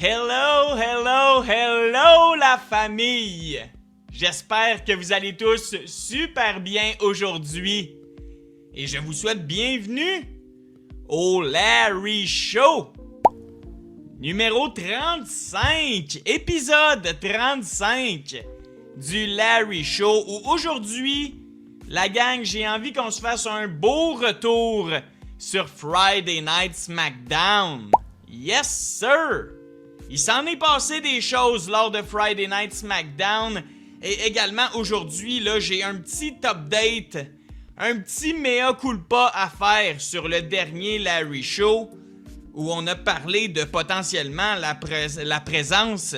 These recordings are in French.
Hello, hello, hello la famille! J'espère que vous allez tous super bien aujourd'hui. Et je vous souhaite bienvenue au Larry Show! Numéro 35, épisode 35 du Larry Show où aujourd'hui, la gang, j'ai envie qu'on se fasse un beau retour sur Friday Night SmackDown. Yes sir! Il s'en est passé des choses lors de Friday Night SmackDown et également aujourd'hui, là, j'ai un petit update, un petit mea culpa à faire sur le dernier Larry Show où on a parlé de potentiellement la présence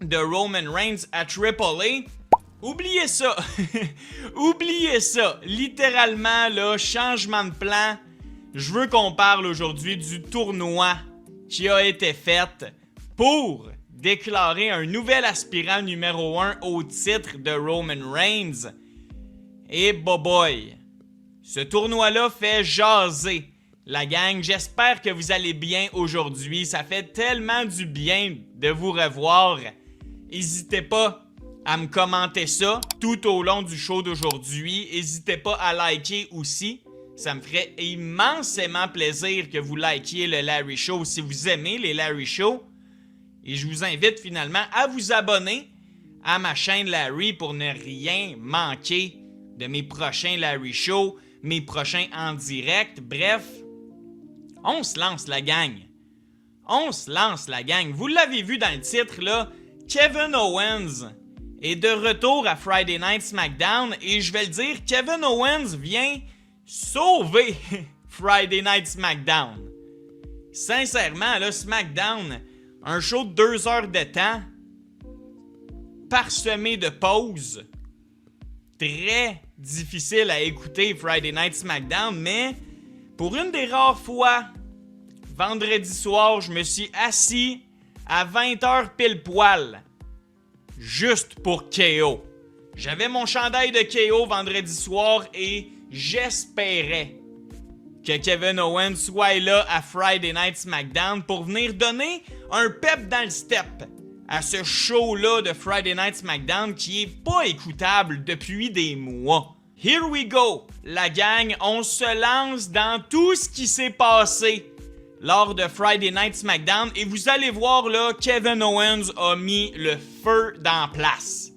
de Roman Reigns à AAA. Oubliez ça! Oubliez ça! Littéralement, là, changement de plan. Je veux qu'on parle aujourd'hui du tournoi qui a été fait pour déclarer un nouvel aspirant numéro 1 au titre de Roman Reigns. Et boy, ce tournoi-là fait jaser la gang. J'espère que vous allez bien aujourd'hui. Ça fait tellement du bien de vous revoir. N'hésitez pas à me commenter ça tout au long du show d'aujourd'hui. N'hésitez pas à liker aussi. Ça me ferait immensément plaisir que vous likiez le Larry Show si vous aimez les Larry Show. Et je vous invite finalement à vous abonner à ma chaîne Larry pour ne rien manquer de mes prochains Larry Show, mes prochains en direct. Bref, on se lance la gang. On se lance la gang. Vous l'avez vu dans le titre là, Kevin Owens est de retour à Friday Night SmackDown et je vais le dire, Kevin Owens vient sauver Friday Night SmackDown. Sincèrement, là, SmackDown, un show de 2 heures de temps, parsemé de pauses, très difficile à écouter Friday Night SmackDown, mais pour une des rares fois, vendredi soir, je me suis assis à 20h pile poil, juste pour KO. J'avais mon chandail de KO vendredi soir et j'espérais que Kevin Owens soit là à Friday Night SmackDown pour venir donner un pep dans le step à ce show-là de Friday Night SmackDown qui est pas écoutable depuis des mois. Here we go, la gang, on se lance dans tout ce qui s'est passé lors de Friday Night SmackDown et vous allez voir là, Kevin Owens a mis le feu dans place.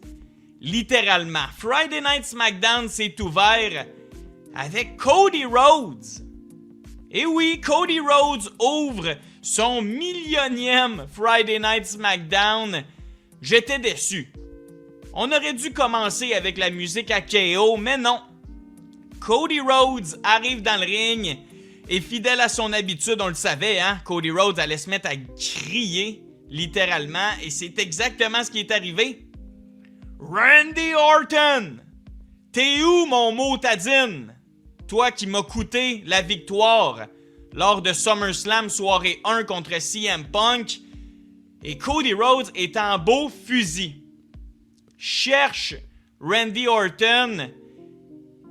Littéralement, Friday Night SmackDown s'est ouvert avec Cody Rhodes. Et oui, Cody Rhodes ouvre son millionième Friday Night SmackDown. J'étais déçu. On aurait dû commencer avec la musique à KO, mais non. Cody Rhodes arrive dans le ring et fidèle à son habitude, on le savait, hein? Cody Rhodes allait se mettre à crier, littéralement, et c'est exactement ce qui est arrivé. Randy Orton! T'es où, mon motadine? Toi qui m'as coûté la victoire lors de SummerSlam soirée 1 contre CM Punk. Et Cody Rhodes est en beau fusil. Cherche Randy Orton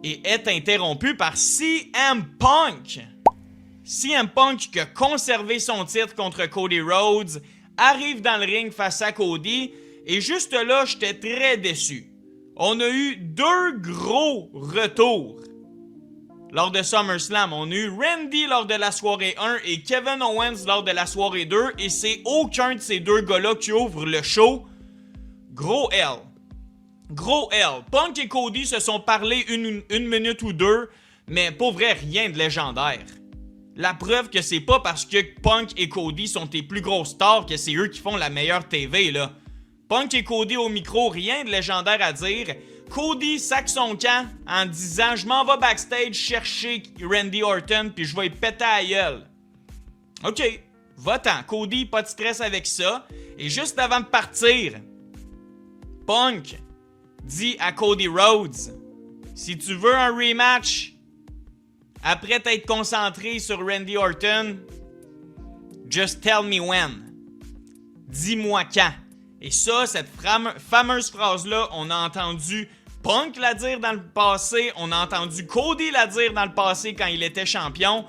et est interrompu par CM Punk. CM Punk qui a conservé son titre contre Cody Rhodes arrive dans le ring face à Cody. Et juste là, j'étais très déçu. On a eu 2 gros retours lors de SummerSlam. On a eu Randy lors de la soirée 1 et Kevin Owens lors de la soirée 2. Et c'est aucun de ces 2 gars-là qui ouvre le show. Gros L. Gros L. Punk et Cody se sont parlé une minute ou 2, mais pour vrai, rien de légendaire. La preuve que c'est pas parce que Punk et Cody sont tes plus grosses stars que c'est eux qui font la meilleure TV, là. Punk et Cody au micro, rien de légendaire à dire. Cody sac son camp en disant « Je m'en vais backstage chercher Randy Orton puis je vais y péter à la gueule. » Ok, va-t'en. Cody, pas de stress avec ça. Et juste avant de partir, Punk dit à Cody Rhodes « Si tu veux un rematch, après t'être concentré sur Randy Orton, just tell me when. Dis-moi quand. » Et ça, cette fameuse phrase-là, on a entendu Punk la dire dans le passé, on a entendu Cody la dire dans le passé quand il était champion.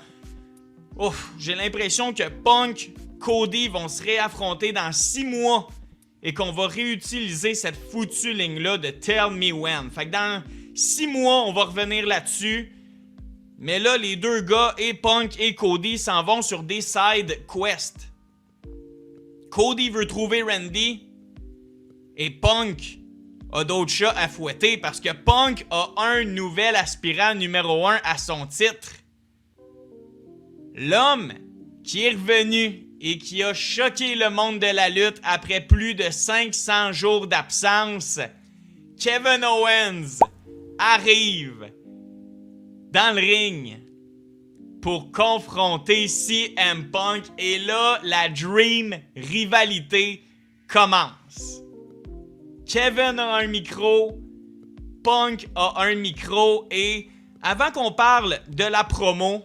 Ouf, j'ai l'impression que Punk Cody vont se réaffronter dans 6 mois et qu'on va réutiliser cette foutue ligne-là de Tell Me When. Fait que dans 6 mois, on va revenir là-dessus. Mais là, les deux gars, et Punk et Cody, s'en vont sur des side quests. Cody veut trouver Randy et Punk a d'autres chats à fouetter parce que Punk a un nouvel aspirant numéro 1 à son titre. L'homme qui est revenu et qui a choqué le monde de la lutte après plus de 500 jours d'absence, Kevin Owens, arrive dans le ring pour confronter CM Punk. Et là, la Dream rivalité commence. Kevin a un micro, Punk a un micro, et avant qu'on parle de la promo,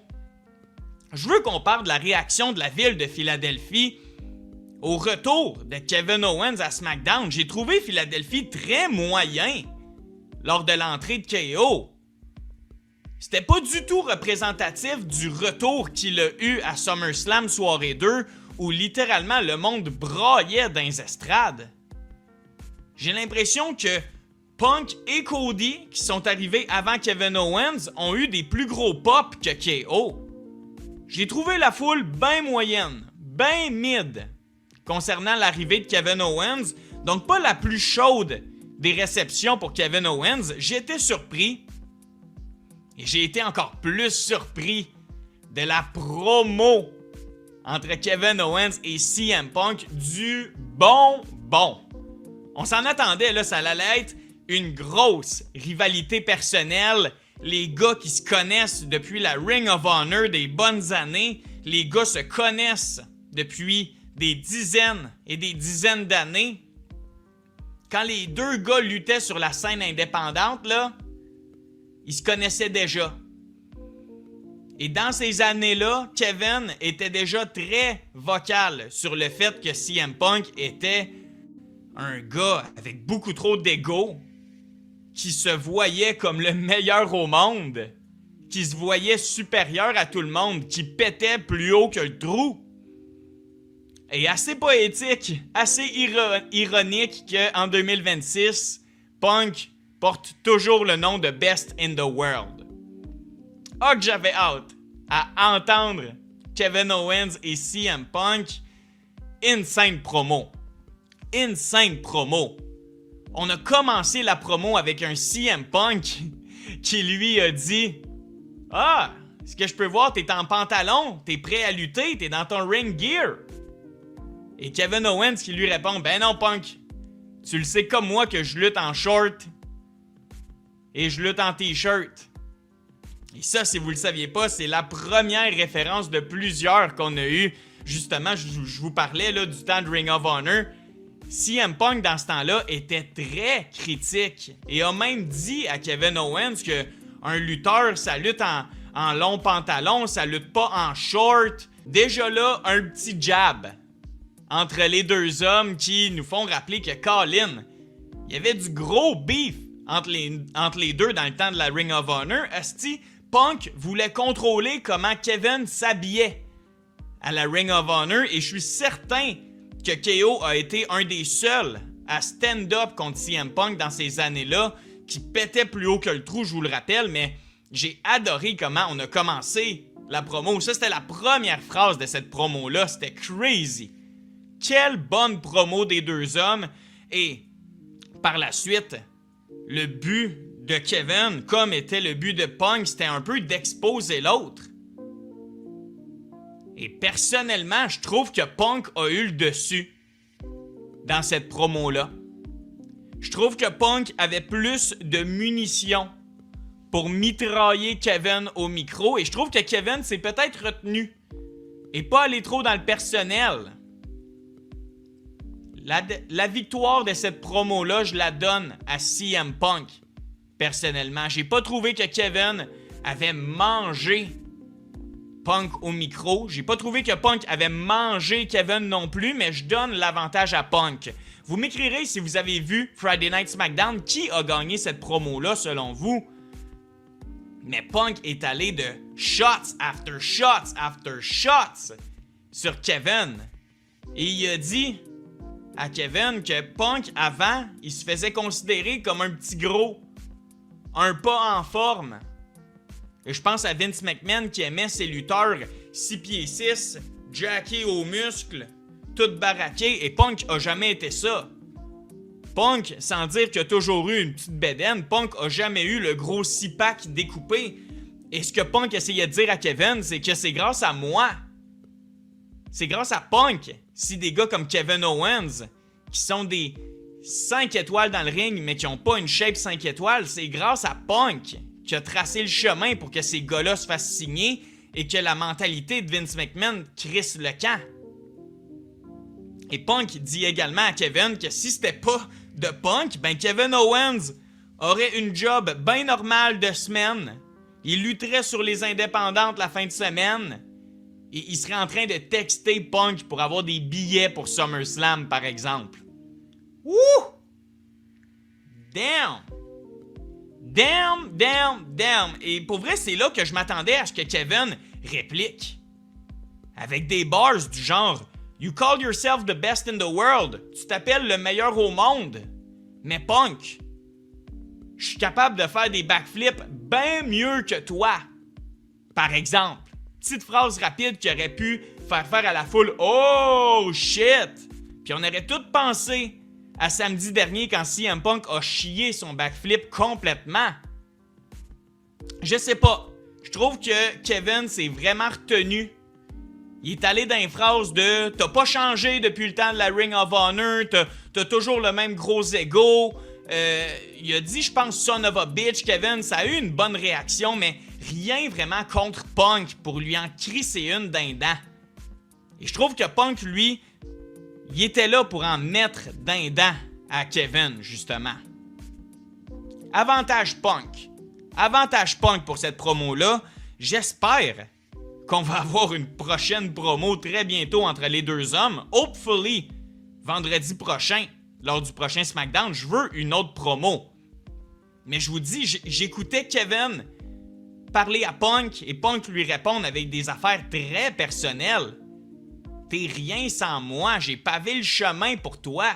je veux qu'on parle de la réaction de la ville de Philadelphie au retour de Kevin Owens à SmackDown. J'ai trouvé Philadelphie très moyen lors de l'entrée de KO. C'était pas du tout représentatif du retour qu'il a eu à SummerSlam soirée 2 où littéralement le monde braillait dans les estrades. J'ai l'impression que Punk et Cody, qui sont arrivés avant Kevin Owens, ont eu des plus gros pops que KO. J'ai trouvé la foule bien moyenne, bien mid, concernant l'arrivée de Kevin Owens, donc pas la plus chaude des réceptions pour Kevin Owens. J'étais surpris, et j'ai été encore plus surpris de la promo entre Kevin Owens et CM Punk du bonbon. On s'en attendait, là, ça allait être une grosse rivalité personnelle. Les gars qui se connaissent depuis la Ring of Honor des bonnes années, les gars se connaissent depuis des dizaines et des dizaines d'années. Quand les deux gars luttaient sur la scène indépendante, là, ils se connaissaient déjà. Et dans ces années-là, Kevin était déjà très vocal sur le fait que CM Punk était un gars avec beaucoup trop d'ego, qui se voyait comme le meilleur au monde, qui se voyait supérieur à tout le monde, qui pétait plus haut que le trou. Et assez poétique, assez ironique qu'en 2026, Punk porte toujours le nom de Best in the World. Ah, que j'avais hâte à entendre Kevin Owens et CM Punk. Insane promo. Insane promo. On a commencé la promo avec un CM Punk qui lui a dit « Ah, est-ce que je peux voir, t'es en pantalon, t'es prêt à lutter, t'es dans ton ring gear. » Et Kevin Owens qui lui répond « Ben non Punk, tu le sais comme moi que je lutte en short et je lutte en t-shirt. » Et ça, si vous le saviez pas, c'est la première référence de plusieurs qu'on a eu. Justement, je vous parlais là, du temps de Ring of Honor. CM Punk, dans ce temps-là, était très critique et a même dit à Kevin Owens que un lutteur, ça lutte en long pantalon, ça lutte pas en short. Déjà là, un petit jab entre les deux hommes qui nous font rappeler que Colin, il y avait du gros beef entre les deux dans le temps de la Ring of Honor. Asti, Punk voulait contrôler comment Kevin s'habillait à la Ring of Honor et je suis certain que KO a été un des seuls à stand-up contre CM Punk dans ces années-là, qui pétait plus haut que le trou, je vous le rappelle, mais j'ai adoré comment on a commencé la promo. Ça, c'était la première phrase de cette promo-là, c'était crazy. Quelle bonne promo des deux hommes. Et par la suite, le but de Kevin, comme était le but de Punk, c'était un peu d'exposer l'autre. Et personnellement, je trouve que Punk a eu le dessus dans cette promo-là. Je trouve que Punk avait plus de munitions pour mitrailler Kevin au micro. Et je trouve que Kevin s'est peut-être retenu et pas allé trop dans le personnel. La victoire de cette promo-là, je la donne à CM Punk. Personnellement, j'ai pas trouvé que Kevin avait mangé Punk au micro. J'ai pas trouvé que Punk avait mangé Kevin non plus, mais je donne l'avantage à Punk. Vous m'écrirez si vous avez vu Friday Night SmackDown, qui a gagné cette promo-là selon vous. Mais Punk est allé de shots after shots after shots sur Kevin. Et il a dit à Kevin que Punk, avant, il se faisait considérer comme un petit gros, un pas en forme. Et je pense à Vince McMahon qui aimait ses lutteurs 6 pieds 6, jackés aux muscles, tout baraqués, et Punk a jamais été ça. Punk, sans dire qu'il a toujours eu une petite bédaine, Punk a jamais eu le gros 6-pack découpé. Et ce que Punk essayait de dire à Kevin, c'est que c'est grâce à moi. C'est grâce à Punk si des gars comme Kevin Owens, qui sont des 5 étoiles dans le ring, mais qui n'ont pas une shape 5 étoiles, c'est grâce à Punk qui a tracé le chemin pour que ces gars-là se fassent signer et que la mentalité de Vince McMahon crisse le camp. Et Punk dit également à Kevin que si c'était pas de Punk, ben Kevin Owens aurait une job bien normale de semaine. Il lutterait sur les indépendantes la fin de semaine. Et il serait en train de texter Punk pour avoir des billets pour SummerSlam, par exemple. Wouh! Damn! Damn! Et pour vrai, c'est là que je m'attendais à ce que Kevin réplique. Avec des bars du genre « You call yourself the best in the world. Tu t'appelles le meilleur au monde. Mais Punk, je suis capable de faire des backflips bien mieux que toi. » Par exemple. Petite phrase rapide qui aurait pu faire à la foule « Oh shit! » Puis on aurait tous pensé à samedi dernier quand CM Punk a chié son backflip complètement. Je sais pas. Je trouve que Kevin s'est vraiment retenu. Il est allé dans une phrase de « T'as pas changé depuis le temps de la Ring of Honor, t'as toujours le même gros ego. » Il a dit, je pense, « Son of a bitch », Kevin. Ça a eu une bonne réaction, mais rien vraiment contre Punk pour lui en crisser une d'un dent. Et je trouve que Punk, lui, il était là pour en mettre d'un dent à Kevin, justement. Avantage Punk. Avantage Punk pour cette promo-là. J'espère qu'on va avoir une prochaine promo très bientôt entre les deux hommes. Hopefully, vendredi prochain, lors du prochain SmackDown, je veux une autre promo. Mais je vous dis, j'écoutais Kevin parler à Punk et Punk lui répondre avec des affaires très personnelles. T'es rien sans moi, j'ai pavé le chemin pour toi.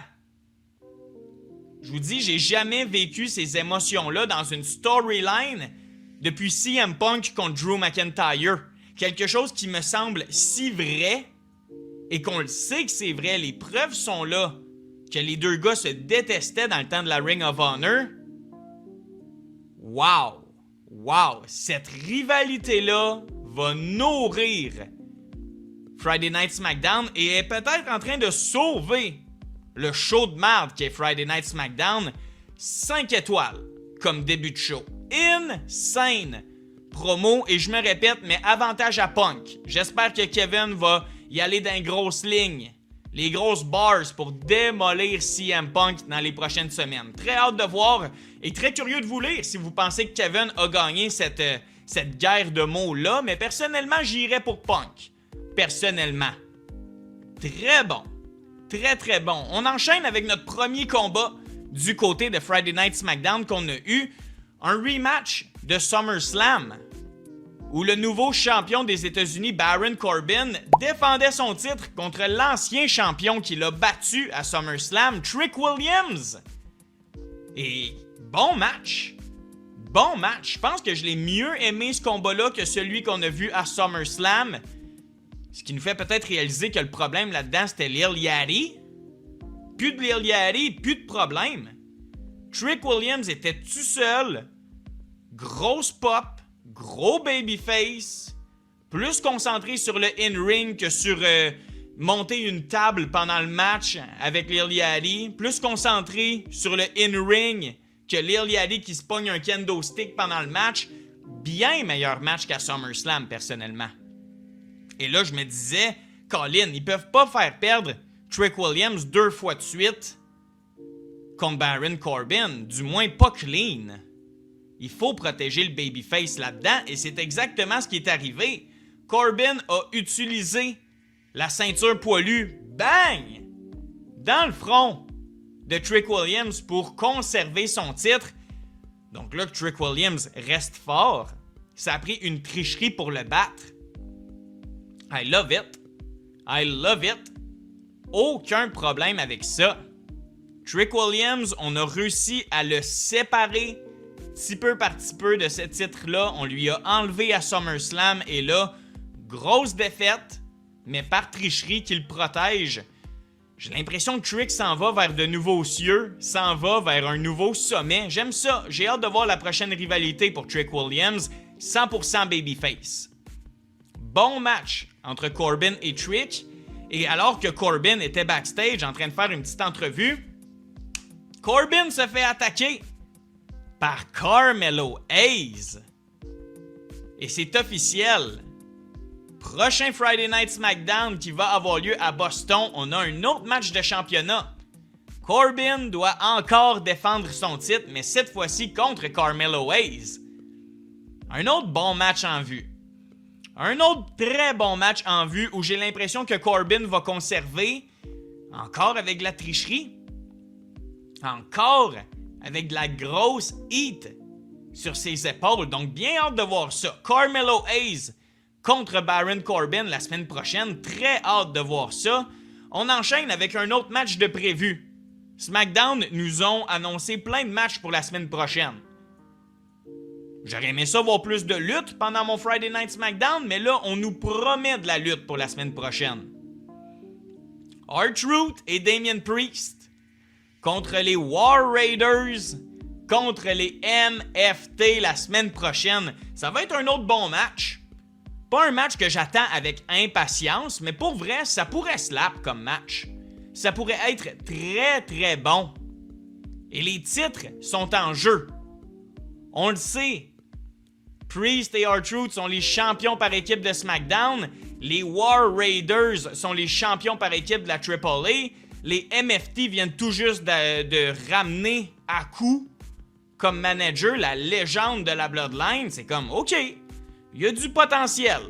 Je vous dis, j'ai jamais vécu ces émotions-là dans une storyline depuis CM Punk contre Drew McIntyre. Quelque chose qui me semble si vrai et qu'on le sait que c'est vrai, les preuves sont là, que les deux gars se détestaient dans le temps de la Ring of Honor. Wow! Wow! Cette rivalité-là va nourrir Friday Night SmackDown et est peut-être en train de sauver le show de merde qui est Friday Night SmackDown. 5 étoiles comme début de show. Insane! Promo, et je me répète, mais avantage à Punk. J'espère que Kevin va y aller dans les grosses lignes, les grosses bars pour démolir CM Punk dans les prochaines semaines. Très hâte de voir et très curieux de vous lire si vous pensez que Kevin a gagné cette guerre de mots-là, mais personnellement, j'irais pour Punk. Personnellement. Très bon. Très, très bon. On enchaîne avec notre premier combat du côté de Friday Night SmackDown qu'on a eu. Un rematch de SummerSlam où le nouveau champion des États-Unis, Baron Corbin, défendait son titre contre l'ancien champion qui l'a battu à SummerSlam, Trick Williams. Et bon match. Bon match. Je pense que je l'ai mieux aimé ce combat-là que celui qu'on a vu à SummerSlam. Ce qui nous fait peut-être réaliser que le problème là-dedans, c'était Lil Yachty. Plus de Lil Yachty, plus de problème. Trick Williams était tout seul. Grosse pop, gros babyface. Plus concentré sur le in-ring que sur monter une table pendant le match avec Lil Yachty. Plus concentré sur le in-ring que Lil Yachty qui se pogne un kendo stick pendant le match. Bien meilleur match qu'à SummerSlam, personnellement. Et là, je me disais, Colin, ils peuvent pas faire perdre Trick Williams 2 fois de suite contre Baron Corbin. Du moins, pas clean. Il faut protéger le babyface là-dedans et c'est exactement ce qui est arrivé. Corbin a utilisé la ceinture poilue, bang, dans le front de Trick Williams pour conserver son titre. Donc là, que Trick Williams reste fort, ça a pris une tricherie pour le battre. I love it. I love it. aucun problème avec ça. Trick Williams, on a réussi à le séparer petit peu par petit peu de ce titre-là. On lui a enlevé à SummerSlam et là, grosse défaite, mais par tricherie qui le protège. J'ai l'impression que Trick s'en va vers de nouveaux cieux, s'en va vers un nouveau sommet. J'aime ça. J'ai hâte de voir la prochaine rivalité pour Trick Williams, 100% babyface. Bon match entre Corbin et Trick. Et alors que Corbin était backstage en train de faire une petite entrevue, Corbin se fait attaquer par Carmelo Hayes. Et c'est officiel. Prochain Friday Night SmackDown qui va avoir lieu à Boston, on a un autre match de championnat. Corbin doit encore défendre son titre, mais cette fois-ci contre Carmelo Hayes. Un autre bon match en vue. Un autre très bon match en vue où j'ai l'impression que Corbin va conserver, encore avec de la tricherie, encore avec de la grosse heat sur ses épaules. Donc bien hâte de voir ça. Carmelo Hayes contre Baron Corbin la semaine prochaine. Très hâte de voir ça. On enchaîne avec un autre match de prévu. SmackDown nous ont annoncé plein de matchs pour la semaine prochaine. J'aurais aimé ça voir plus de lutte pendant mon Friday Night SmackDown, mais là, on nous promet de la lutte pour la semaine prochaine. R-Truth et Damian Priest contre les War Raiders contre les MFT la semaine prochaine. Ça va être un autre bon match. Pas un match que j'attends avec impatience, mais pour vrai, ça pourrait slap comme match. Ça pourrait être très très bon. Et les titres sont en jeu. On le sait. Priest et R-Truth sont les champions par équipe de SmackDown. Les War Raiders sont les champions par équipe de la AAA. Les MFT viennent tout juste de ramener à coup comme manager la légende de la Bloodline. C'est comme, OK, il y a du potentiel.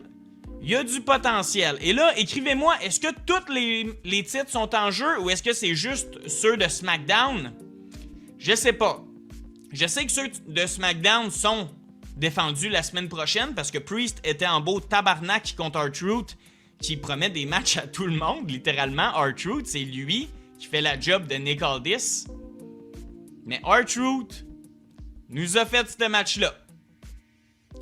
Il y a du potentiel. Et là, écrivez-moi, est-ce que tous les titres sont en jeu ou est-ce que c'est juste ceux de SmackDown? Je sais pas. Je sais que ceux de SmackDown sont défendus la semaine prochaine parce que Priest était en beau tabarnak contre R-Truth qui promet des matchs à tout le monde, littéralement. R-Truth, c'est lui qui fait la job de Nick Aldis. Mais R-Truth nous a fait ce match-là.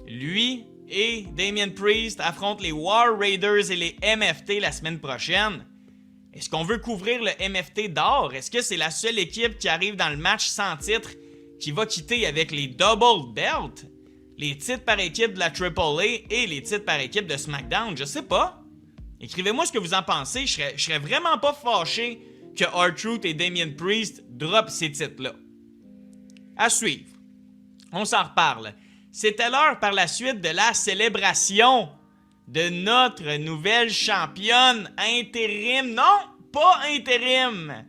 Lui et Damian Priest affrontent les War Raiders et les MFT la semaine prochaine. Est-ce qu'on veut couvrir le MFT d'or? Est-ce que c'est la seule équipe qui arrive dans le match sans titre qui va quitter avec les double belts? Les titres par équipe de la AAA et les titres par équipe de SmackDown? Je sais pas. Écrivez-moi ce que vous en pensez. Je serais vraiment pas fâché que R-Truth et Damian Priest droppent ces titres-là. À suivre. On s'en reparle. C'était l'heure par la suite de la célébration de notre nouvelle championne intérim. Non, pas intérim.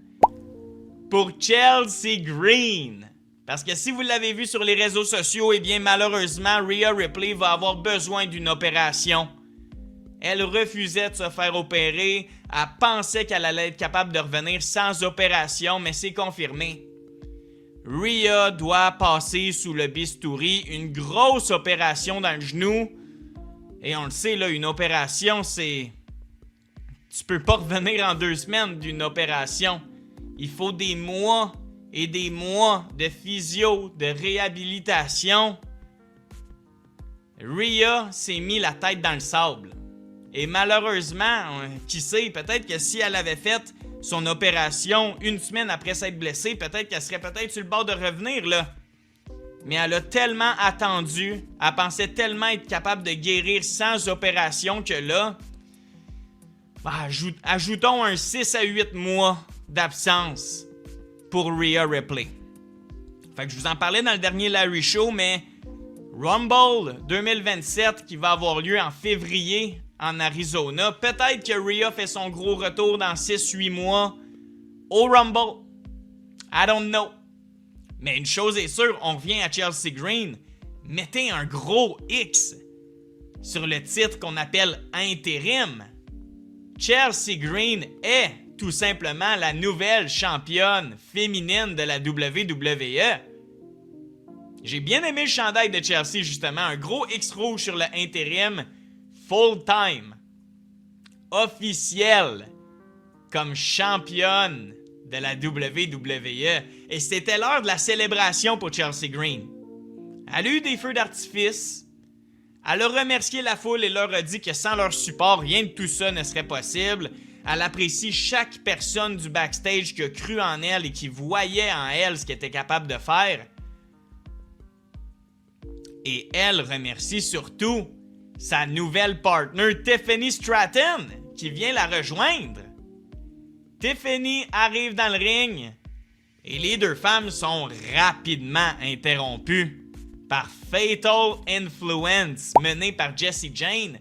Pour Chelsea Green. Parce que si vous l'avez vu sur les réseaux sociaux, eh bien malheureusement, Rhea Ripley va avoir besoin d'une opération. Elle refusait de se faire opérer. Elle pensait qu'elle allait être capable de revenir sans opération, mais c'est confirmé. Rhea doit passer sous le bistouri, une grosse opération dans le genou. Et on le sait, là, une opération, c'est... Tu peux pas revenir en 2 semaines d'une opération. Il faut des mois et des mois de physio, de réhabilitation. Rhea s'est mis la tête dans le sable. Et malheureusement, qui sait, peut-être que si elle avait fait son opération 1 semaine après s'être blessée, peut-être qu'elle serait peut-être sur le bord de revenir, là. Mais elle a tellement attendu, elle pensait tellement être capable de guérir sans opération que là, ajoutons un 6 à 8 mois d'absence pour Rhea Ripley. Fait que je vous en parlais dans le dernier Larry Show, mais Rumble 2027 qui va avoir lieu en février en Arizona. Peut-être que Rhea fait son gros retour dans 6-8 mois au Rumble. I don't know. Mais une chose est sûre, on revient à Chelsea Green. Mettez un gros X sur le titre qu'on appelle intérim. Chelsea Green est tout simplement la nouvelle championne féminine de la WWE. J'ai bien aimé le chandail de Chelsea, justement. Un gros X rouge sur le intérim. Full time. Officiel. comme championne de la WWE. Et c'était l'heure de la célébration pour Chelsea Green. Elle a eu des feux d'artifice. Elle a remercié la foule et leur a dit que sans leur support, rien de tout ça ne serait possible. Elle apprécie chaque personne du backstage qui a cru en elle et qui voyait en elle ce qu'elle était capable de faire. Et elle remercie surtout sa nouvelle partner Tiffany Stratton qui vient la rejoindre. Tiffany arrive dans le ring et les deux femmes sont rapidement interrompues par Fatal Influence menée par Jessie Jane.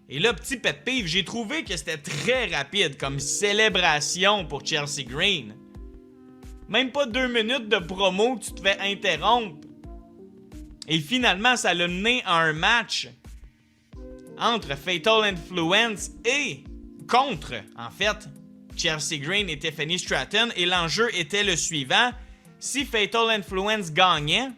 Et là, petit pet peeve, j'ai trouvé que c'était très rapide comme célébration pour Chelsea Green. Même pas 2 minutes de promo que tu te fais interrompre. Et finalement, ça l'a mené à un match entre Fatal Influence et contre, en fait, Chelsea Green et Tiffany Stratton. Et l'enjeu était le suivant. Si Fatal Influence gagnait,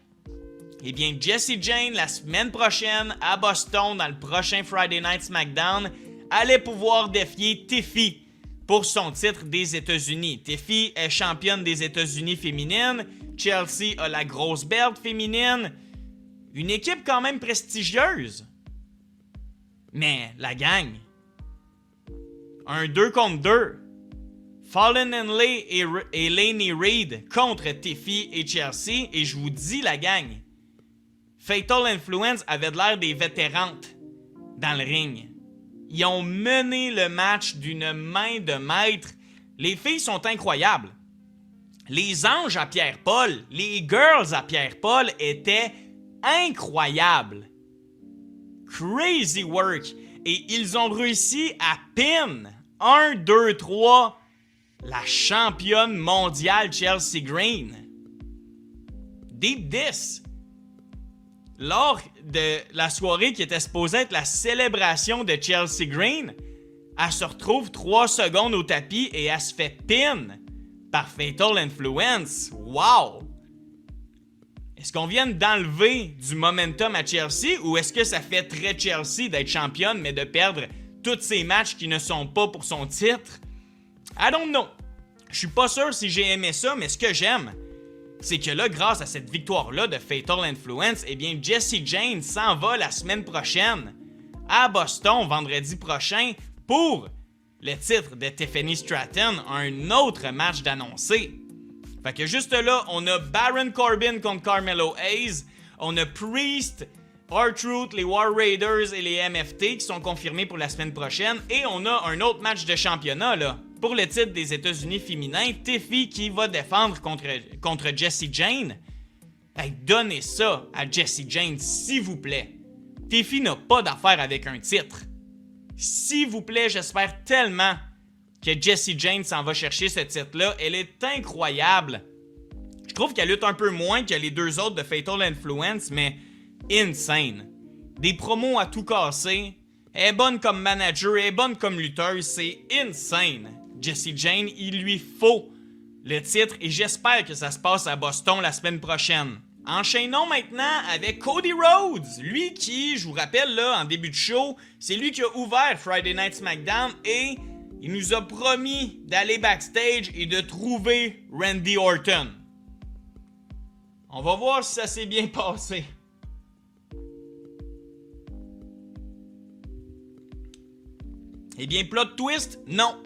eh bien, Jessie Jane, la semaine prochaine, à Boston, dans le prochain Friday Night SmackDown, allait pouvoir défier Tiffy pour son titre des États-Unis. Tiffy est championne des États-Unis féminine. Chelsea a la grosse belt féminine. Une équipe quand même prestigieuse. Mais la gang, un 2 contre 2. Fallen Henley et Laney Reid contre Tiffy et Chelsea. Et je vous dis, la gang, Fatal Influence avait de l'air des vétérantes dans le ring. Ils ont mené le match d'une main de maître. Les filles sont incroyables. Les anges à Pierre-Paul, les girls à Pierre-Paul étaient incroyables. Crazy work. Et ils ont réussi à pin 1, 2, 3 la championne mondiale Chelsea Green. Deep Diss. Lors de la soirée qui était supposée être la célébration de Chelsea Green, elle se retrouve 3 secondes au tapis et elle se fait pin par Fatal Influence. Wow! Est-ce qu'on vient d'enlever du momentum à Chelsea ou est-ce que ça fait très Chelsea d'être championne mais de perdre tous ces matchs qui ne sont pas pour son titre? I don't know. Je suis pas sûr si j'ai aimé ça, mais ce que j'aime, c'est que là, grâce à cette victoire-là de Fatal Influence, eh bien, Jessie Jane s'en va la semaine prochaine à Boston, vendredi prochain, pour le titre de Tiffany Stratton, un autre match d'annoncer. Fait que juste là, on a Baron Corbin contre Carmelo Hayes, on a Priest, R-Truth, les War Raiders et les MFT qui sont confirmés pour la semaine prochaine, et on a un autre match de championnat, là. Pour le titre des États-Unis féminins, Tiffy qui va défendre contre Jessie Jane. Hey, donnez ça à Jessie Jane, s'il vous plaît. Tiffy n'a pas d'affaire avec un titre. S'il vous plaît, j'espère tellement que Jessie Jane s'en va chercher ce titre-là. Elle est incroyable. Je trouve qu'elle lutte un peu moins que les deux autres de Fatal Influence, mais insane. Des promos à tout casser. Elle est bonne comme manager, elle est bonne comme lutteuse, c'est insane. Jessie Jane, il lui faut le titre et j'espère que ça se passe à Boston la semaine prochaine. Enchaînons maintenant avec Cody Rhodes, lui qui, je vous rappelle là, en début de show, c'est lui qui a ouvert Friday Night SmackDown et il nous a promis d'aller backstage et de trouver Randy Orton. On va voir si ça s'est bien passé. Eh bien, plot twist, non.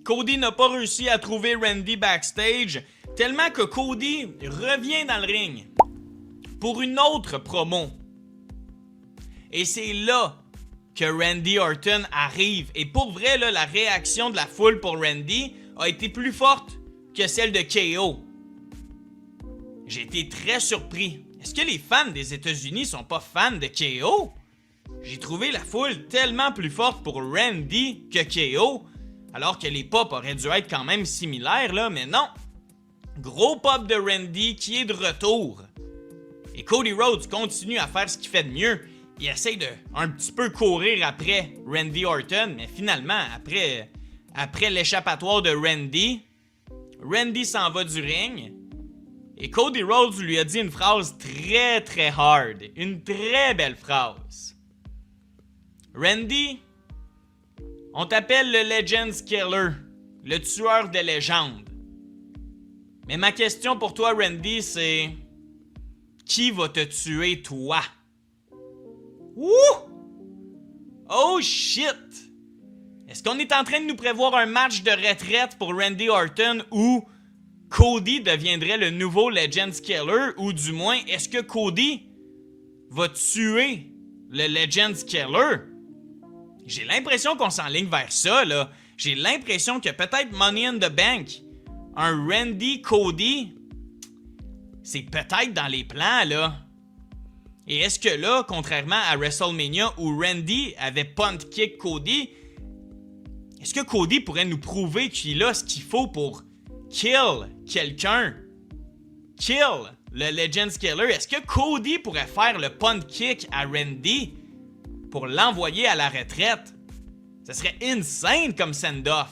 Cody n'a pas réussi à trouver Randy backstage, tellement que Cody revient dans le ring pour une autre promo. Et c'est là que Randy Orton arrive. Et pour vrai, là, la réaction de la foule pour Randy a été plus forte que celle de KO. J'ai été très surpris. Est-ce que les fans des États-Unis sont pas fans de KO? J'ai trouvé la foule tellement plus forte pour Randy que KO, alors que les pop auraient dû être quand même similaires, là, mais non. Gros pop de Randy qui est de retour. Et Cody Rhodes continue à faire ce qu'il fait de mieux. Il essaie de un petit peu courir après Randy Orton, mais finalement, après l'échappatoire de Randy, Randy s'en va du ring. Et Cody Rhodes lui a dit une phrase très très hard. Une très belle phrase. Randy, On t'appelle le Legends Killer, le tueur de légende. Mais ma question pour toi, Randy, c'est... Qui va te tuer, toi? Ouh! Oh shit! Est-ce qu'on est en train de nous prévoir un match de retraite pour Randy Orton où Cody deviendrait le nouveau Legends Killer? Ou du moins, est-ce que Cody va tuer le Legends Killer? J'ai l'impression qu'on s'enligne vers ça, là. J'ai l'impression que peut-être Money in the Bank, un Randy Cody, c'est peut-être dans les plans, là. Et est-ce que là, contrairement à WrestleMania où Randy avait punt kick Cody, est-ce que Cody pourrait nous prouver qu'il a ce qu'il faut pour kill quelqu'un? Kill le Legends Killer. Est-ce que Cody pourrait faire le punt kick à Randy pour l'envoyer à la retraite? Ce serait insane comme send-off.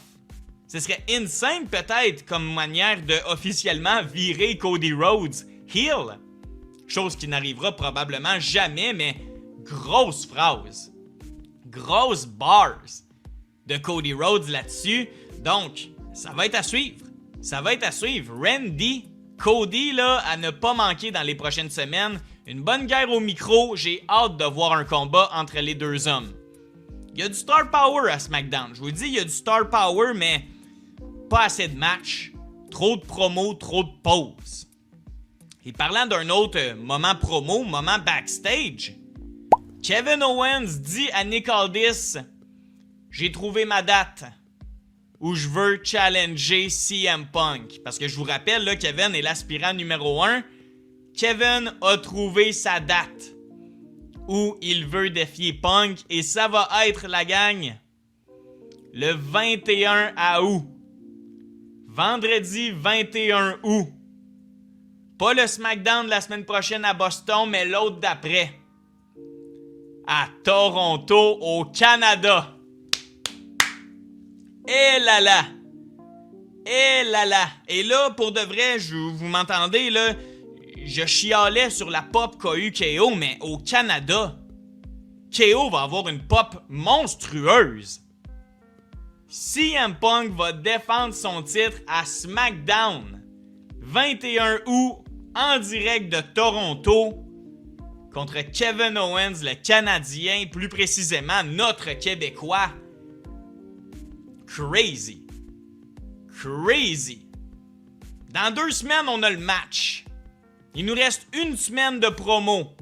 Ce serait insane peut-être comme manière de officiellement virer Cody Rhodes heel. Chose qui n'arrivera probablement jamais, mais grosse phrase. Grosse bars de Cody Rhodes là-dessus. Donc, ça va être à suivre. Ça va être à suivre. Randy, Cody, là, à ne pas manquer dans les prochaines semaines. Une bonne guerre au micro. J'ai hâte de voir un combat entre les deux hommes. Il y a du star power à SmackDown. Je vous dis, il y a du star power, mais pas assez de matchs. Trop de promos, trop de pauses. Et parlant d'un autre moment promo, moment backstage, Kevin Owens dit à Nick Aldis: j'ai trouvé ma date où je veux challenger CM Punk. Parce que je vous rappelle, là, Kevin est l'aspirant numéro 1. Kevin a trouvé sa date où il veut défier Punk. Et ça va être, la gang, le 21 août. Vendredi 21 août. Pas le SmackDown de la semaine prochaine à Boston, mais l'autre d'après. À Toronto, au Canada. Et là là! Et là là! Et là, pour de vrai, vous m'entendez, là, je chialais sur la pop qu'a eu KO, mais au Canada, KO va avoir une pop monstrueuse. CM Punk va défendre son titre à SmackDown, 21 août, en direct de Toronto, contre Kevin Owens, le Canadien, plus précisément notre Québécois. Crazy. Crazy. Dans 2 semaines, on a le match. Il nous reste 1 semaine de promo.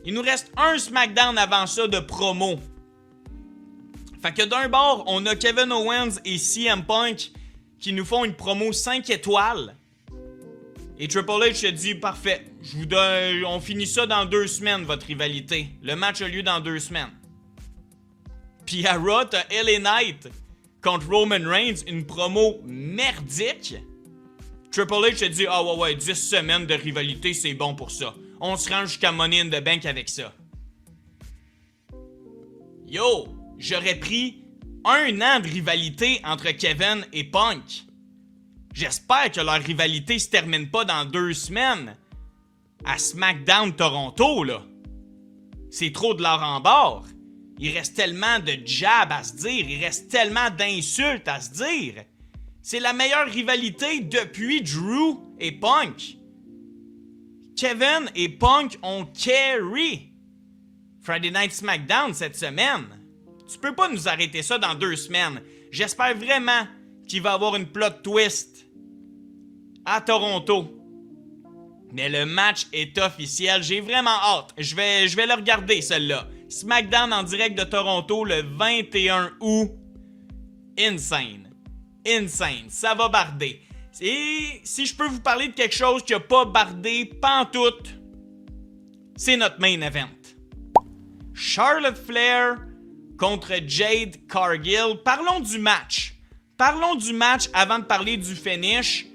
Il nous reste un SmackDown avant ça de promo. Fait que d'un bord, on a Kevin Owens et CM Punk qui nous font une promo 5 étoiles. Et Triple H se dit, parfait, on finit ça dans 2 semaines, votre rivalité. Le match a lieu dans 2 semaines. Puis à Raw, t'as LA Knight contre Roman Reigns, une promo merdique. Triple H se dit, ah ouais, 10 semaines de rivalité, c'est bon pour ça. On se rend jusqu'à Money in the Bank avec ça. Yo, j'aurais pris 1 an de rivalité entre Kevin et Punk. J'espère que leur rivalité se termine pas dans 2 semaines. À SmackDown Toronto, là. C'est trop de l'or en bord. Il reste tellement de jabs à se dire. Il reste tellement d'insultes à se dire. C'est la meilleure rivalité depuis Drew et Punk. Kevin et Punk ont carry Friday Night SmackDown cette semaine. Tu peux pas nous arrêter ça dans 2 semaines. J'espère vraiment qu'il va y avoir une plot twist à Toronto. Mais le match est officiel. J'ai vraiment hâte. Je vais le regarder, celle-là. SmackDown en direct de Toronto le 21 août. Insane. Insane. Ça va barder. Et si je peux vous parler de quelque chose qui a pas bardé pantoute, c'est notre main event. Charlotte Flair contre Jade Cargill. Parlons du match. Parlons du match avant de parler du finish.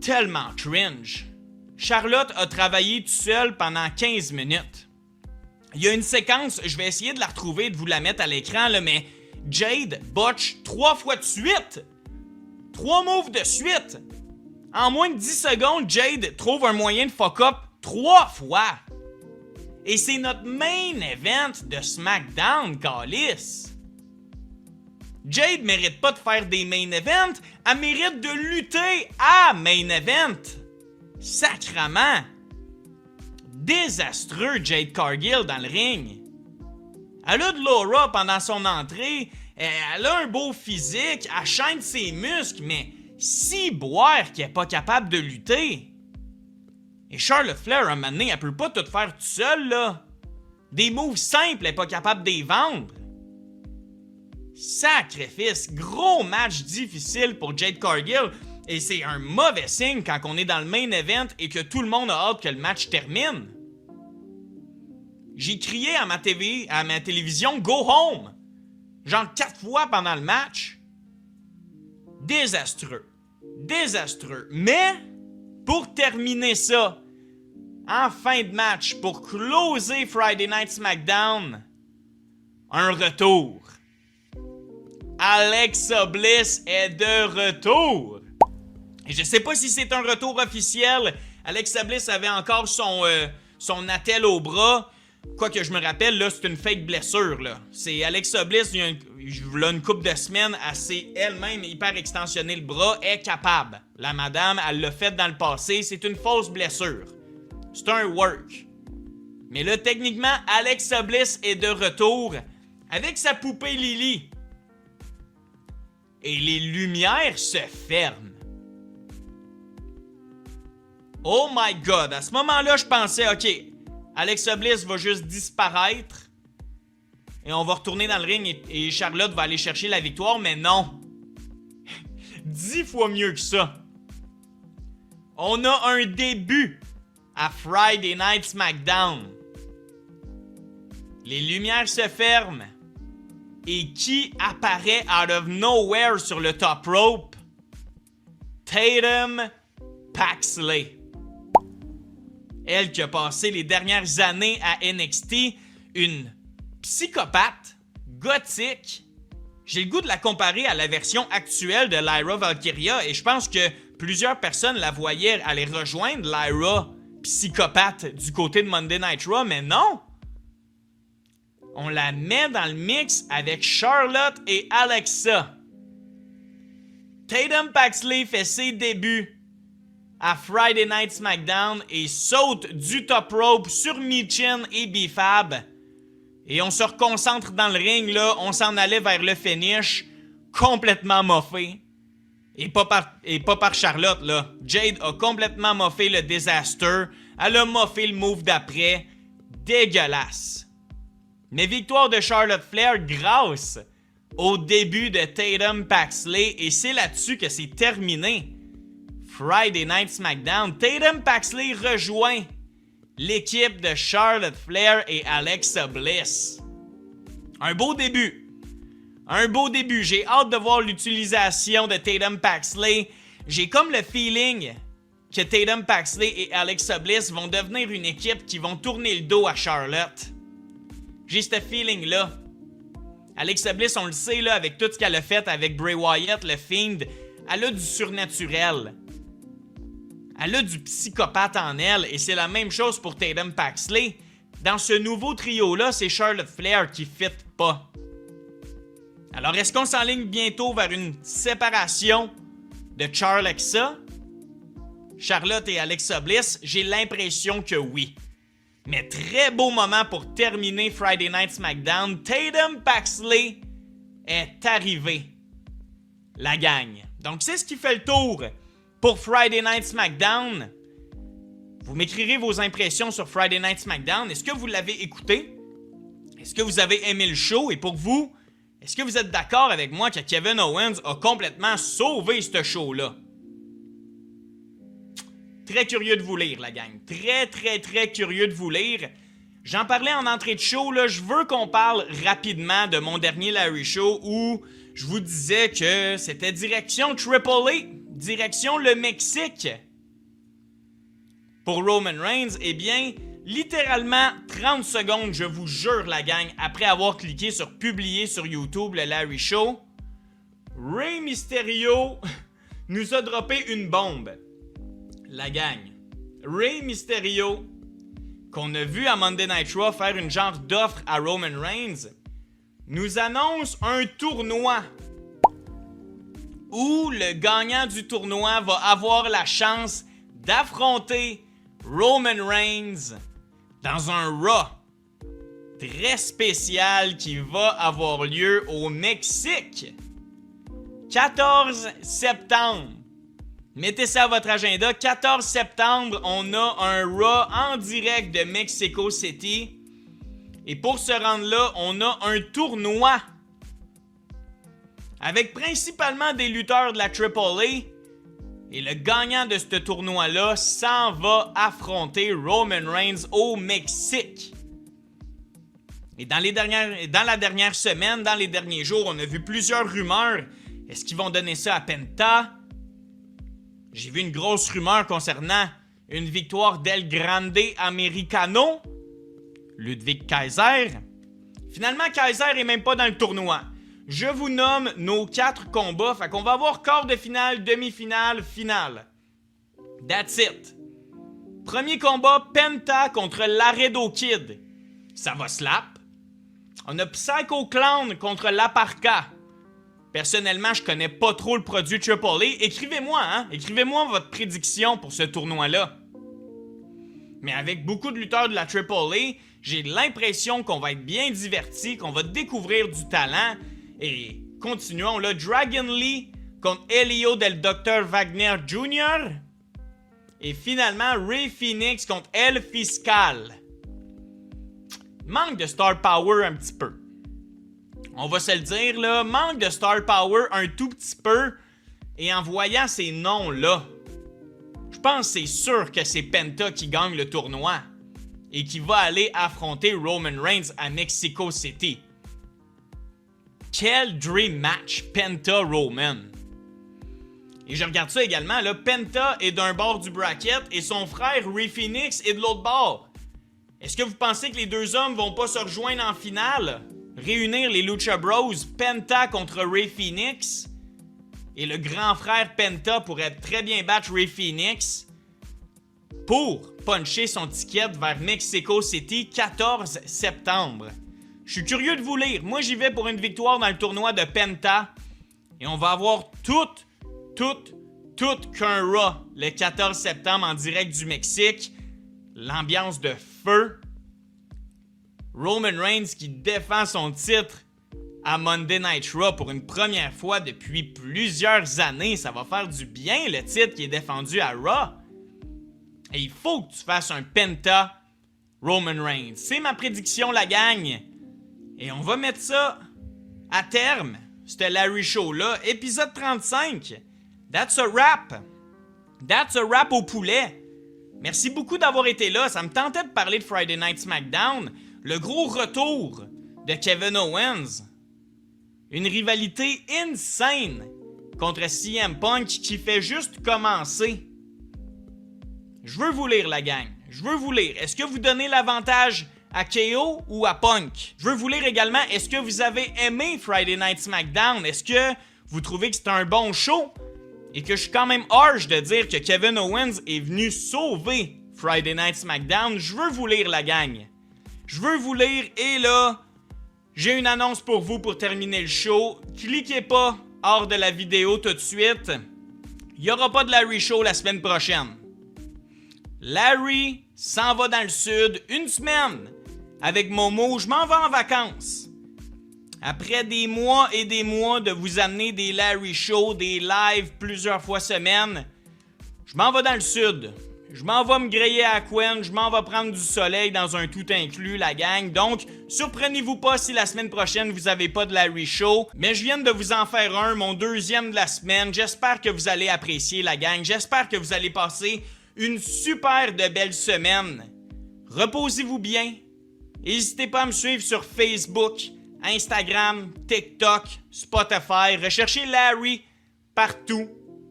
Tellement cringe. Charlotte a travaillé tout seul pendant 15 minutes. Il y a une séquence, je vais essayer de la retrouver et de vous la mettre à l'écran, là, mais Jade botch 3 fois de suite. 3 moves de suite. En moins de 10 secondes, Jade trouve un moyen de fuck up 3 fois. Et c'est notre main event de SmackDown, câlisse. Jade mérite pas de faire des main events, elle mérite de lutter à main event. Sacrement. Désastreux, Jade Cargill dans le ring. Elle a de l'aura pendant son entrée, elle a un beau physique, elle chaîne ses muscles, mais si boire qu'elle est pas capable de lutter. Et Charlotte Flair, un moment donné, elle peut pas tout faire tout seul, là. Des moves simples, elle est pas capable de les vendre. Sacrifice, gros match difficile pour Jade Cargill, et c'est un mauvais signe quand on est dans le main event et que tout le monde a hâte que le match termine. J'ai crié à ma télévision « Go home !» genre 4 fois pendant le match. Désastreux. Désastreux. Mais, pour terminer ça, en fin de match, pour closer Friday Night SmackDown, un retour. Alexa Bliss est de retour. Et je sais pas si c'est un retour officiel. Alexa Bliss avait encore son attelle au bras. Quoique je me rappelle, là, c'est une fake blessure, là. C'est Alexa Bliss, il y a une couple de semaines, elle s'est elle-même hyper extensionné le bras, est capable. La madame, elle l'a fait dans le passé, c'est une fausse blessure. C'est un work. Mais là, techniquement, Alexa Bliss est de retour avec sa poupée Lily. Et les lumières se ferment. Oh my god, à ce moment-là, je pensais, ok, Alexa Bliss va juste disparaître et on va retourner dans le ring et Charlotte va aller chercher la victoire, mais non. 10 fois mieux que ça. On a un début à Friday Night SmackDown. Les lumières se ferment. Et qui apparaît out of nowhere sur le top rope? Tatum Paxley. Elle qui a passé les dernières années à NXT, une psychopathe, gothique. J'ai le goût de la comparer à la version actuelle de Lyra Valkyria et je pense que plusieurs personnes la voyaient aller rejoindre Lyra, psychopathe, du côté de Monday Night Raw, mais non! On la met dans le mix avec Charlotte et Alexa. Tatum Paxley fait ses débuts à Friday Night SmackDown et saute du top rope sur Michin et B-Fab. Et on se reconcentre dans le ring, là, on s'en allait vers le finish, complètement moffé. Et pas par Charlotte, là. Jade a complètement moffé le disaster, elle a moffé le move d'après. Dégueulasse. Mais victoire de Charlotte Flair grâce au début de Tatum Paxley et c'est là-dessus que c'est terminé. Friday Night SmackDown, Tatum Paxley rejoint l'équipe de Charlotte Flair et Alexa Bliss. Un beau début. Un beau début. J'ai hâte de voir l'utilisation de Tatum Paxley. J'ai comme le feeling que Tatum Paxley et Alexa Bliss vont devenir une équipe qui vont tourner le dos à Charlotte. J'ai ce feeling-là. Alexa Bliss, on le sait, là, avec tout ce qu'elle a fait avec Bray Wyatt, le Fiend, elle a du surnaturel. Elle a du psychopathe en elle, et c'est la même chose pour Tatum Paxley. Dans ce nouveau trio-là, c'est Charlotte Flair qui fit pas. Alors, est-ce qu'on s'enligne bientôt vers une séparation de Charlexa, Charlotte et Alexa Bliss? J'ai l'impression que oui. Mais très beau moment pour terminer Friday Night SmackDown. Tatum Paxley est arrivé. La gang. Donc c'est ce qui fait le tour pour Friday Night SmackDown. Vous m'écrirez vos impressions sur Friday Night SmackDown. Est-ce que vous l'avez écouté? Est-ce que vous avez aimé le show? Et pour vous, est-ce que vous êtes d'accord avec moi que Kevin Owens a complètement sauvé ce show-là? Très curieux de vous lire, la gang. Très curieux de vous lire. J'en parlais en entrée de show, là. Je veux qu'on parle rapidement de mon dernier Larry Show où je vous disais que c'était direction Triple A, direction le Mexique. Pour Roman Reigns, eh bien, littéralement 30 secondes, je vous jure, la gang, après avoir cliqué sur publier sur YouTube le Larry Show, Rey Mysterio nous a droppé une bombe. La gang. Rey Mysterio, qu'on a vu à Monday Night Raw faire une genre d'offre à Roman Reigns, nous annonce un tournoi où le gagnant du tournoi va avoir la chance d'affronter Roman Reigns dans un Raw très spécial qui va avoir lieu au Mexique. 14 septembre. Mettez ça à votre agenda. 14 septembre, on a un Raw en direct de Mexico City. Et pour se rendre là, on a un tournoi avec principalement des lutteurs de la AAA. Et le gagnant de ce tournoi-là s'en va affronter Roman Reigns au Mexique. Et dans la dernière semaine, dans les derniers jours, on a vu plusieurs rumeurs. Est-ce qu'ils vont donner ça à Penta? J'ai vu une grosse rumeur concernant une victoire d'El Grande Americano, Ludwig Kaiser. Finalement, Kaiser est même pas dans le tournoi. Je vous nomme nos 4 combats. Fait qu'on va avoir quart de finale, demi-finale, finale. That's it. Premier combat, Penta contre Laredo Kid. Ça va slap. On a Psycho Clown contre Laparca. Personnellement, je connais pas trop le produit AAA. Écrivez-moi, Écrivez-moi votre prédiction pour ce tournoi-là. Mais avec beaucoup de lutteurs de la AAA, j'ai l'impression qu'on va être bien divertis, qu'on va découvrir du talent. Et continuons, là, Dragon Lee contre Elio del Dr. Wagner Jr. Et finalement, Ray Phoenix contre El Fiscal. Manque de star power un petit peu. On va se le dire, là, manque de star power un tout petit peu. Et en voyant ces noms-là, je pense que c'est sûr que c'est Penta qui gagne le tournoi. Et qui va aller affronter Roman Reigns à Mexico City. Quel dream match, Penta-Roman. Et je regarde ça également, là, Penta est d'un bord du bracket et son frère Ray Phoenix est de l'autre bord. Est-ce que vous pensez que les deux hommes vont pas se rejoindre en finale? Réunir les Lucha Bros, Penta contre Ray Phoenix? Et le grand frère Penta pourrait très bien battre Ray Phoenix pour puncher son ticket vers Mexico City 14 septembre. Je suis curieux de vous lire. Moi, j'y vais pour une victoire dans le tournoi de Penta. Et on va avoir tout qu'un Raw le 14 septembre en direct du Mexique. L'ambiance de feu. Roman Reigns qui défend son titre à Monday Night Raw pour une première fois depuis plusieurs années. Ça va faire du bien, le titre qui est défendu à Raw. Et il faut que tu fasses un Penta Roman Reigns. C'est ma prédiction, la gang. Et on va mettre ça à terme, ce Larry Show-là. Épisode 35. That's a wrap. That's a wrap au poulet. Merci beaucoup d'avoir été là. Ça me tentait de parler de Friday Night SmackDown. Le gros retour de Kevin Owens. Une rivalité insane contre CM Punk qui fait juste commencer. Je veux vous lire, la gang. Je veux vous lire. Est-ce que vous donnez l'avantage à KO ou à Punk? Je veux vous lire également, est-ce que vous avez aimé Friday Night SmackDown? Est-ce que vous trouvez que c'est un bon show? Et que je suis quand même harsh de dire que Kevin Owens est venu sauver Friday Night SmackDown? Je veux vous lire, la gang. Je veux vous lire et là, j'ai une annonce pour vous pour terminer le show. Cliquez pas hors de la vidéo tout de suite. Il n'y aura pas de Larry Show la semaine prochaine. Larry s'en va dans le sud une semaine. Avec Momo, je m'en vais en vacances. Après des mois et des mois de vous amener des Larry Show, des lives plusieurs fois semaine, je m'en vais dans le sud. Je m'en vais me griller à Quen, je m'en vais prendre du soleil dans un tout inclus, la gang. Donc, surprenez-vous pas si la semaine prochaine, vous avez pas de Larry Show. Mais je viens de vous en faire un, mon deuxième de la semaine. J'espère que vous allez apprécier, la gang. J'espère que vous allez passer une super de belle semaine. Reposez-vous bien. N'hésitez pas à me suivre sur Facebook, Instagram, TikTok, Spotify. Recherchez Larry partout.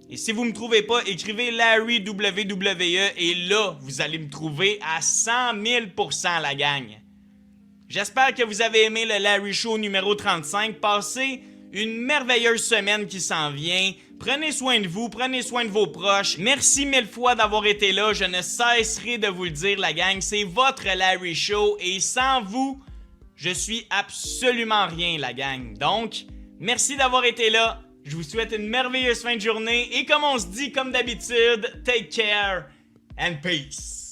Et si vous ne me trouvez pas, écrivez Larry WWE et là, vous allez me trouver à 100 000%, la gang. J'espère que vous avez aimé le Larry Show numéro 35. Passez une merveilleuse semaine qui s'en vient. Prenez soin de vous, prenez soin de vos proches. Merci mille fois d'avoir été là. Je ne cesserai de vous le dire, la gang. C'est votre Larry Show et sans vous, je suis absolument rien, la gang. Donc, merci d'avoir été là. Je vous souhaite une merveilleuse fin de journée et comme on se dit comme d'habitude, take care and peace.